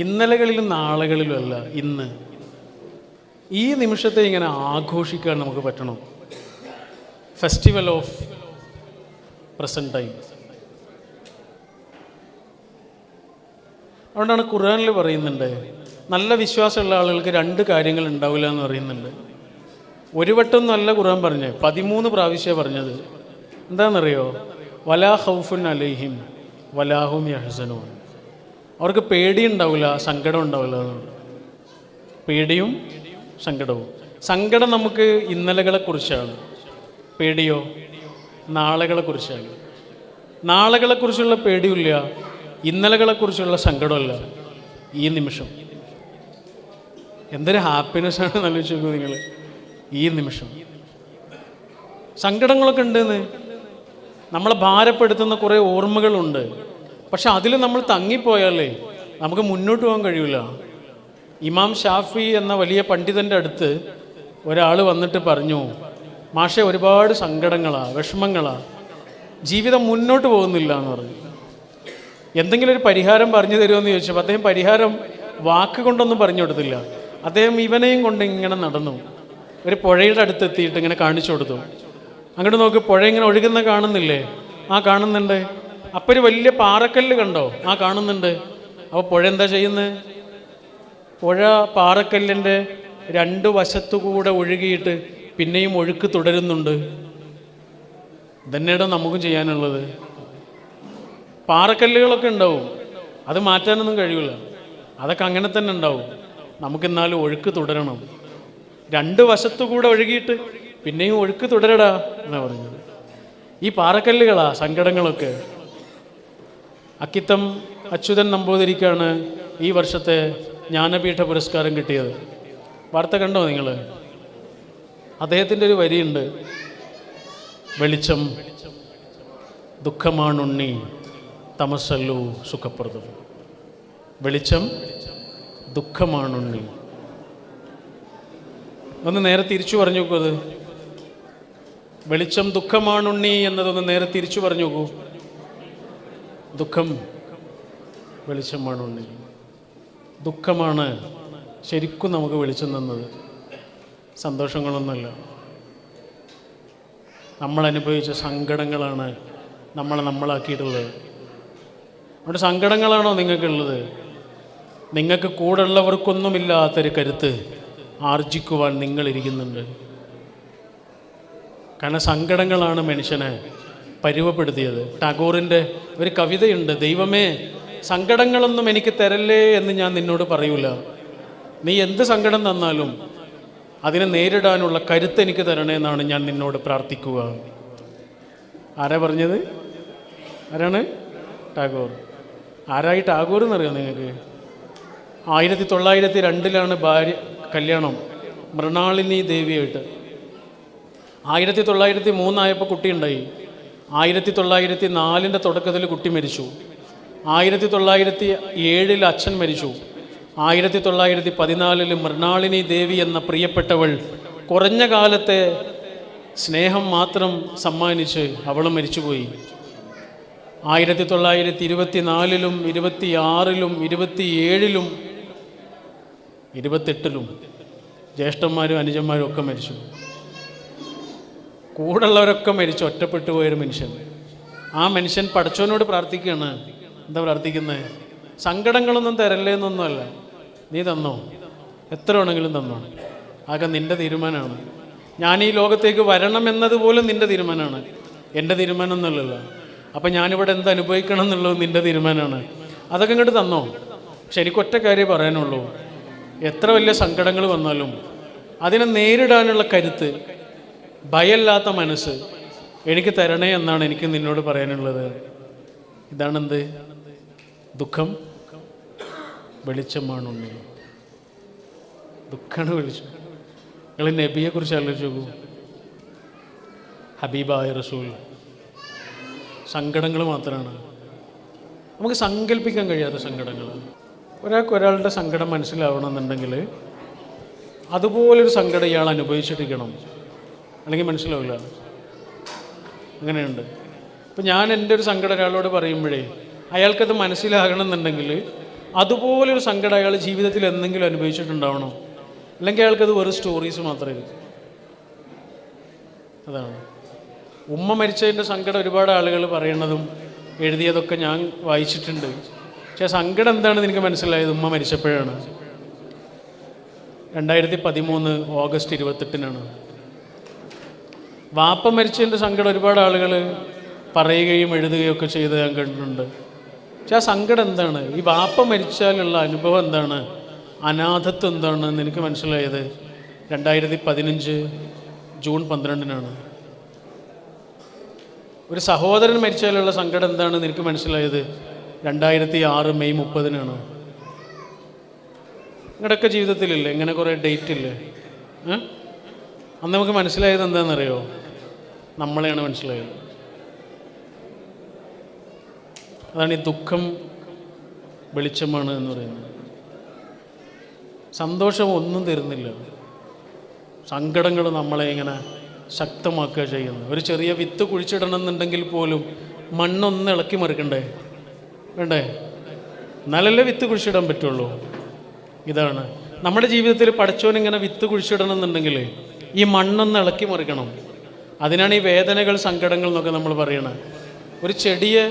ഇന്നലകളിലും നാളുകളിലും അല്ല, ഇന്ന് ഈ നിമിഷത്തെ ഇങ്ങനെ ആഘോഷിക്കാൻ നമുക്ക് പറ്റണം. Festival of present time. അതുകൊണ്ടാണ് ഖുർആനിൽ പറയുന്നുണ്ട്, നല്ല വിശ്വാസമുള്ള ആളുകൾക്ക് രണ്ട് കാര്യങ്ങൾ ഉണ്ടാവില്ല എന്ന് പറയുന്നുണ്ട്. ഒരു വട്ടമൊന്നുമല്ല ഖുർആൻ പറഞ്ഞത്, 13 പ്രാവശ്യം പറഞ്ഞത്. എന്താണെന്നറിയോ? വലാ ഖൗഫുൻ അലൈഹിം വലാഹും യഹ്സനൂൻ. അവർക്ക് പേടിയുണ്ടാവില്ല, സങ്കടം ഉണ്ടാവില്ല എന്നാണ്. പേടിയും സങ്കടവും. സങ്കടം നമുക്ക് ഇന്നലകളെക്കുറിച്ചാണ്, പേടിയോ നാളെകളെക്കുറിച്ചാണ്. നാളെകളെക്കുറിച്ചുള്ള പേടിയില്ല, ഇന്നലകളെക്കുറിച്ചുള്ള സങ്കടമല്ല. ഈ നിമിഷം എന്തൊരു ഹാപ്പിനെസ്സാണ് ആലോചിച്ച് നോക്കൂ നിങ്ങൾ. ഈ നിമിഷം സങ്കടങ്ങളൊക്കെ ഉണ്ടെന്ന് നമ്മളെ ഭാരപ്പെടുത്തുന്ന കുറേ ഓർമ്മകളുണ്ട്. പക്ഷെ അതിൽ നമ്മൾ തങ്ങിപ്പോയാലേ നമുക്ക് മുന്നോട്ട് പോകാൻ കഴിയില്ല. ഇമാം ഷാഫി എന്ന വലിയ പണ്ഡിതൻ്റെ അടുത്ത് ഒരാൾ വന്നിട്ട് പറഞ്ഞു, മാഷെ ഒരുപാട് സങ്കടങ്ങളാണ്, വിഷമങ്ങളാണ്, ജീവിതം മുന്നോട്ട് പോകുന്നില്ല എന്ന് പറഞ്ഞു. എന്തെങ്കിലും ഒരു പരിഹാരം പറഞ്ഞു തരുമെന്ന് ചോദിച്ചപ്പോൾ അദ്ദേഹം പരിഹാരം വാക്ക് കൊണ്ടൊന്നും പറഞ്ഞു കൊടുത്തില്ല. അദ്ദേഹം ഇവനെയും കൊണ്ട് ഇങ്ങനെ നടന്നു. ഒരു പുഴയുടെ അടുത്ത് എത്തിയിട്ട് ഇങ്ങനെ കാണിച്ചു കൊടുത്തു. അങ്ങോട്ട് നോക്ക്, പുഴ ഇങ്ങനെ ഒഴുകുന്ന കാണുന്നില്ലേ? ആ കാണുന്നുണ്ട്. അപ്പം ഒരു വലിയ പാറക്കല്ല് കണ്ടോ? ആ കാണുന്നുണ്ട്. അപ്പോൾ പുഴ എന്താ ചെയ്യുന്നത്? പുഴ പാറക്കല്ലിൻ്റെ 2 വശത്തുകൂടെ ഒഴുകിയിട്ട് പിന്നെയും ഒഴുക്ക് തുടരുന്നുണ്ട്. ഇതന്നെയാണ് നമുക്കും ചെയ്യാനുള്ളത്. പാറക്കല്ലുകളൊക്കെ ഉണ്ടാവും, അത് മാറ്റാനൊന്നും കഴിയില്ല, അതൊക്കെ അങ്ങനെ തന്നെ ഉണ്ടാവും. നമുക്കെന്നാലും ഒഴുക്ക് തുടരണം. 2 വശത്തുകൂടെ ഒഴുകിയിട്ട് പിന്നെയും ഒഴുക്ക് തുടരടാ എന്നാണ് പറഞ്ഞത്. ഈ പാറക്കല്ലുകളാ സങ്കടങ്ങളൊക്കെ. അക്കിത്തം അച്യുതൻ നമ്പൂതിരിക്കാണ് ഈ വർഷത്തെ ജ്ഞാനപീഠ പുരസ്കാരം കിട്ടിയത്. വാർത്ത കണ്ടോ നിങ്ങൾ? അദ്ദേഹത്തിൻ്റെ ഒരു വരിയുണ്ട്, വെളിച്ചം ദുഃഖമാണുണ്ണി തമസല്ലു സുഖപ്രദം. വെളിച്ചം ദുഃഖമാണുണ്ണി. ഒന്ന് നേരെ തിരിച്ചു പറഞ്ഞു നോക്കൂ. അത് വെളിച്ചം ദുഃഖമാണുണ്ണി എന്നതൊന്ന് നേരെ തിരിച്ചു പറഞ്ഞു നോക്കൂ. ദുഃഖം വെളിച്ചമാണുണ്ണി. ദുഃഖമാണ് ശരിക്കും നമുക്ക് വെളിച്ചം തന്നത്, സന്തോഷങ്ങളൊന്നുമല്ല. നമ്മളനുഭവിച്ച സങ്കടങ്ങളാണ് നമ്മളാക്കിയിട്ടുള്ളത്. അവിടെ സങ്കടങ്ങളാണോ നിങ്ങൾക്കുള്ളത്? നിങ്ങൾക്ക് കൂടുള്ളവർക്കൊന്നുമില്ലാത്തൊരു കരുത്ത് ആർജിക്കുവാൻ നിങ്ങളിരിക്കുന്നുണ്ട്. കാരണം സങ്കടങ്ങളാണ് മനുഷ്യനെ പരുവപ്പെടുത്തിയത്. ടാഗോറിൻ്റെ ഒരു കവിതയുണ്ട്, ദൈവമേ സങ്കടങ്ങളൊന്നും എനിക്ക് തരല്ലേ എന്ന് ഞാൻ നിന്നോട് പറയൂല, നീ എന്ത് സങ്കടം തന്നാലും അതിനെ നേരിടാനുള്ള കരുത്ത് എനിക്ക് തരണേ എന്നാണ് ഞാൻ നിന്നോട് പ്രാർത്ഥിക്കുക. ആരാ പറഞ്ഞത്? ആരാണ്? ടാഗോർ. ആരായി ടാഗോർ എന്നറിയാം നിങ്ങൾക്ക്? 1902 ഭാര്യ കല്യാണം, മൃണാളിനി ദേവിയായിട്ട്. 1903 ആയപ്പോൾ കുട്ടിയുണ്ടായി. 1904 തുടക്കത്തിൽ കുട്ടി മരിച്ചു. 1907 അച്ഛൻ മരിച്ചു. 1914 മൃണാളിനി ദേവി എന്ന പ്രിയപ്പെട്ടവൾ കുറഞ്ഞ കാലത്തെ സ്നേഹം മാത്രം സമ്മാനിച്ച് അവളും മരിച്ചുപോയി. 1924 26 27 28 ജ്യേഷ്ഠന്മാരും അനുജന്മാരും ഒക്കെ മരിച്ചു. കൂടുള്ളവരൊക്കെ മരിച്ചു. ഒറ്റപ്പെട്ടു പോയൊരു മനുഷ്യൻ. ആ മനുഷ്യൻ പടച്ചവനോട് പ്രാർത്ഥിക്കുകയാണ്. എന്താ പ്രാർത്ഥിക്കുന്നത്? സങ്കടങ്ങളൊന്നും തരല്ലേ എന്നൊന്നുമല്ല, നീ തന്നോ, എത്ര വേണമെങ്കിലും തന്നോ, ആകെ നിൻ്റെ തീരുമാനമാണ്. ഞാൻ ഈ ലോകത്തേക്ക് വരണം എന്നതുപോലും നിൻ്റെ തീരുമാനമാണ്, എൻ്റെ തീരുമാനം ഒന്നുമല്ലല്ലോ. അപ്പം ഞാനിവിടെ എന്ത് അനുഭവിക്കണം എന്നുള്ളത് നിൻ്റെ തീരുമാനമാണ്. അതൊക്കെ ഇങ്ങോട്ട് തന്നോ. പക്ഷെ എനിക്കൊറ്റ കാര്യം പറയാനുള്ളൂ, എത്ര വലിയ സങ്കടങ്ങൾ വന്നാലും അതിനെ നേരിടാനുള്ള കരുത്ത്, ഭയമില്ലാത്ത മനസ്സ് എനിക്ക് തരണേ എന്നാണ് എനിക്ക് നിന്നോട് പറയാനുള്ളത്. ഇതാണെന്ത്? ദുഃഖം വെളിച്ചമാണുണ്ണി. ദുഃഖമാണ് വെളിച്ചം. നിങ്ങൾ നബിയെക്കുറിച്ച് ആലോചിച്ച് നോക്കൂ. ഹബീബായ റസൂൽ. സങ്കടങ്ങൾ മാത്രമാണ് നമുക്ക് സങ്കല്പിക്കാൻ കഴിയാത്ത സങ്കടങ്ങൾ. ഒരാളുടെ സങ്കടം മനസ്സിലാവണമെന്നുണ്ടെങ്കിൽ അതുപോലൊരു സങ്കടം ഇയാൾ അനുഭവിച്ചിരിക്കണം. അല്ലെങ്കിൽ മനസ്സിലാവില്ല. അങ്ങനെയുണ്ട്. ഇപ്പം ഞാൻ എൻ്റെ ഒരു സങ്കടം ഒരാളോട് പറയുമ്പോഴേ അയാൾക്കത് മനസ്സിലാകണമെന്നുണ്ടെങ്കിൽ അതുപോലൊരു സങ്കടം അയാൾ ജീവിതത്തിൽ എന്തെങ്കിലും അനുഭവിച്ചിട്ടുണ്ടാവണം. അല്ലെങ്കിൽ അയാൾക്കത് വെറും സ്റ്റോറീസ് മാത്രമേ. അതാണ് ഉമ്മ മരിച്ചതിൻ്റെ സങ്കടം ഒരുപാട് ആളുകൾ പറയണതും എഴുതിയതൊക്കെ ഞാൻ വായിച്ചിട്ടുണ്ട്. പക്ഷേ സങ്കടം എന്താണെന്ന് എനിക്ക് മനസ്സിലായത് ഉമ്മ മരിച്ചപ്പോഴാണ്. 2013 ഓഗസ്റ്റ് 28 വാപ്പ മരിച്ചതിൻ്റെ സങ്കടം ഒരുപാട് ആളുകൾ പറയുകയും എഴുതുകയും ഒക്കെ ചെയ്ത് ഞാൻ കണ്ടിട്ടുണ്ട്. പക്ഷെ ആ സങ്കടം എന്താണ്, ഈ വാപ്പ മരിച്ചാലുള്ള അനുഭവം എന്താണ്, അനാഥത്വം എന്താണെന്ന് എനിക്ക് മനസ്സിലായത് 2015 ജൂൺ 12 ഒരു സഹോദരൻ മരിച്ചാലുള്ള സങ്കടം എന്താണെന്ന് എനിക്ക് മനസ്സിലായത് 2006 മെയ് 30 നിങ്ങളുടെയൊക്കെ ജീവിതത്തിലില്ലേ ഇങ്ങനെ കുറേ ഡേറ്റ് ഇല്ലേ? അന്ന് നമുക്ക് മനസ്സിലായത് എന്താണെന്നറിയോ? നമ്മളെയാണ് മനസ്സിലായത്. അതാണ് ഈ ദുഃഖം വെളിച്ചമാണ് എന്ന് പറയുന്നത്. സന്തോഷം ഒന്നും തരുന്നില്ല, സങ്കടങ്ങൾ നമ്മളെ ഇങ്ങനെ ശക്തമാക്കുക ചെയ്യുന്നു. ഒരു ചെറിയ വിത്ത് കുഴിച്ചിടണം എന്നുണ്ടെങ്കിൽ പോലും മണ്ണൊന്ന് ഇളക്കി മറിക്കണ്ടേ? വേണ്ടേ? എന്നാലല്ലേ വിത്ത് കുഴിച്ചിടാൻ പറ്റുള്ളൂ. ഇതാണ് നമ്മുടെ ജീവിതത്തിൽ പടച്ചോനിങ്ങനെ വിത്ത് കുഴിച്ചിടണം എന്നുണ്ടെങ്കിൽ ഈ മണ്ണൊന്ന് ഇളക്കി മറിക്കണം. അതിനാണ് ഈ വേദനകൾ, സങ്കടങ്ങൾ എന്നൊക്കെ നമ്മൾ പറയണത്. ഒരു ചെടിയെ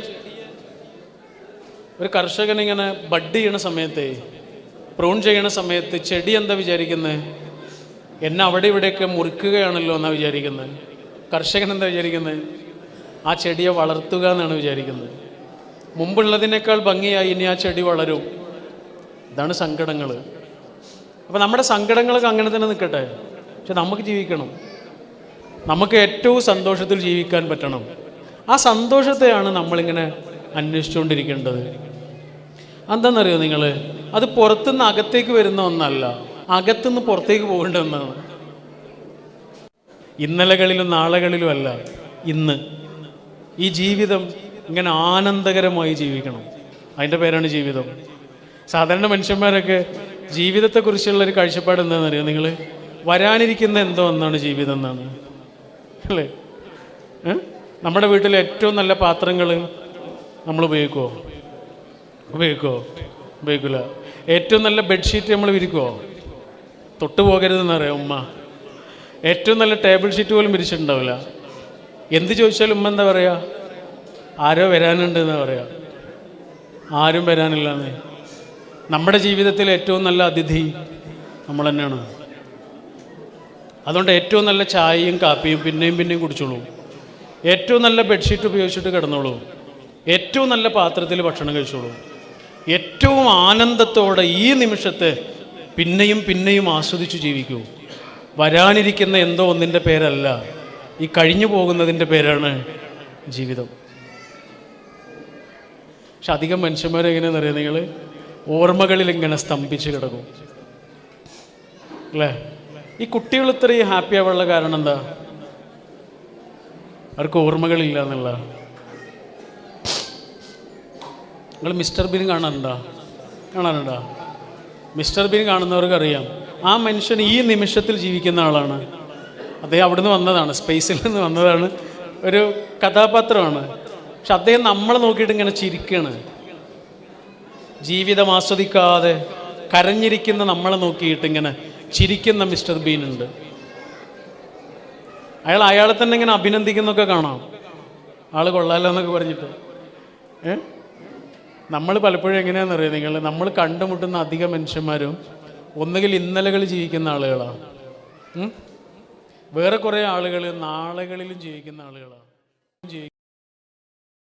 ഒരു കർഷകനിങ്ങനെ ബഡ് ചെയ്യണ സമയത്ത്, പ്രൂൺ ചെയ്യണ സമയത്ത് ചെടി എന്താ വിചാരിക്കുന്നത്? എന്നെ അവിടെ ഇവിടെയൊക്കെ മുറിക്കുകയാണല്ലോ എന്നാണ് വിചാരിക്കുന്നത്. കർഷകൻ എന്താ വിചാരിക്കുന്നത്? ആ ചെടിയെ വളർത്തുക എന്നാണ് വിചാരിക്കുന്നത്. മുമ്പുള്ളതിനേക്കാൾ ഭംഗിയായി ഇനി ആ ചെടി വളരും. ഇതാണ് സങ്കടങ്ങൾ. അപ്പോൾ നമ്മുടെ സങ്കടങ്ങളൊക്കെ അങ്ങനെ തന്നെ നിൽക്കട്ടെ, പക്ഷെ നമുക്ക് ജീവിക്കണം. നമുക്ക് ഏറ്റവും സന്തോഷത്തിൽ ജീവിക്കാൻ പറ്റണം. ആ സന്തോഷത്തെയാണ് നമ്മളിങ്ങനെ അന്വേഷിച്ചുകൊണ്ടിരിക്കേണ്ടത്. എന്താണെന്നറിയോ നിങ്ങൾ? അത് പുറത്തുനിന്ന് അകത്തേക്ക് വരുന്ന ഒന്നല്ല, അകത്തുനിന്ന് പുറത്തേക്ക് പോകേണ്ട ഒന്നാണ്. ഇന്നലകളിലും നാളെകളിലും അല്ല, ഇന്ന്. ഈ ജീവിതം ഇങ്ങനെ ആനന്ദകരമായി ജീവിക്കണം. അതിൻ്റെ പേരാണ് ജീവിതം. സാധാരണ മനുഷ്യന്മാരൊക്കെ ജീവിതത്തെക്കുറിച്ചുള്ളൊരു കാഴ്ചപ്പാട് എന്താണെന്നറിയോ നിങ്ങൾ? വരാനിരിക്കുന്ന എന്തോ ഒന്നാണ് ജീവിതം എന്നാണ്, അല്ലേ? നമ്മുടെ വീട്ടിലെ ഏറ്റവും നല്ല പാത്രങ്ങൾ നമ്മൾ ഉപയോഗിക്കുമോ? ഉപയോഗിക്കില്ല. ഏറ്റവും നല്ല ബെഡ്ഷീറ്റ് നമ്മൾ വിരിക്കുമോ? തൊട്ട് പോകരുതെന്നറിയാം ഉമ്മ. ഏറ്റവും നല്ല ടേബിൾ ഷീറ്റ് പോലും വിരിച്ചിട്ടുണ്ടാവില്ല. എന്ത് ചോദിച്ചാലും ഉമ്മ എന്താ പറയുക? ആരോ വരാനുണ്ട് എന്നാ പറയുക. ആരും വരാനില്ലാന്ന്. നമ്മുടെ ജീവിതത്തിൽ ഏറ്റവും നല്ല അതിഥി നമ്മൾ തന്നെയാണ്. അതുകൊണ്ട് ഏറ്റവും നല്ല ചായയും കാപ്പിയും പിന്നെയും കുടിച്ചോളൂ. ഏറ്റവും നല്ല ബെഡ്ഷീറ്റ് ഉപയോഗിച്ചിട്ട് കിടന്നോളൂ. ഏറ്റവും നല്ല പാത്രത്തിൽ ഭക്ഷണം കഴിച്ചോളൂ. ഏറ്റവും ആനന്ദത്തോടെ ഈ നിമിഷത്തെ പിന്നെയും ആസ്വദിച്ചു ജീവിക്കൂ. വരാനിരിക്കുന്ന എന്തോ ഒന്നിൻ്റെ പേരല്ല, ഈ കഴിഞ്ഞു പോകുന്നതിൻ്റെ പേരാണ് ജീവിതം. പക്ഷെ അധികം മനുഷ്യന്മാരെങ്ങനെയാണെന്ന് അറിയാം നിങ്ങൾ? ഓർമ്മകളിൽ ഇങ്ങനെ സ്തംഭിച്ച് കിടക്കും, അല്ലേ? ഈ കുട്ടികൾ ഇത്രയും ഹാപ്പി ആവാനുള്ള കാരണം എന്താ? അവർക്ക് ഓർമ്മകളില്ല എന്നുള്ള. നിങ്ങൾ മിസ്റ്റർ ബീൻ കാണാറുണ്ടോ? മിസ്റ്റർ ബീൻ കാണുന്നവർക്കറിയാം, ആ മനുഷ്യൻ ഈ നിമിഷത്തിൽ ജീവിക്കുന്ന ആളാണ്. അദ്ദേഹം അവിടുന്ന് വന്നതാണ്, സ്പേസിൽ നിന്ന് വന്നതാണ്, ഒരു കഥാപാത്രമാണ്. പക്ഷെ അദ്ദേഹം നമ്മളെ നോക്കിയിട്ട് ഇങ്ങനെ ചിരിക്കുകയാണ്. ജീവിതം ആസ്വദിക്കാതെ കരഞ്ഞിരിക്കുന്ന നമ്മളെ നോക്കിയിട്ട് ഇങ്ങനെ ചിരിക്കുന്ന മിസ്റ്റർ ബീൻ ഉണ്ട്. അയാളെ തന്നെ ഇങ്ങനെ അഭിനന്ദിക്കുന്നൊക്കെ കാണാം. ആള് കൊള്ളാലോ എന്നൊക്കെ പറഞ്ഞിട്ട്. നമ്മൾ പലപ്പോഴും എങ്ങനെയാണെന്നറിയാം നിങ്ങൾ? നമ്മൾ കണ്ടുമുട്ടുന്ന അധിക മനുഷ്യന്മാരും ഒന്നുകിൽ ഇന്നലകൾ ജീവിക്കുന്ന ആളുകളാണ്, വേറെ കുറേ ആളുകൾ നാളുകളിലും ജീവിക്കുന്ന ആളുകളാണ്.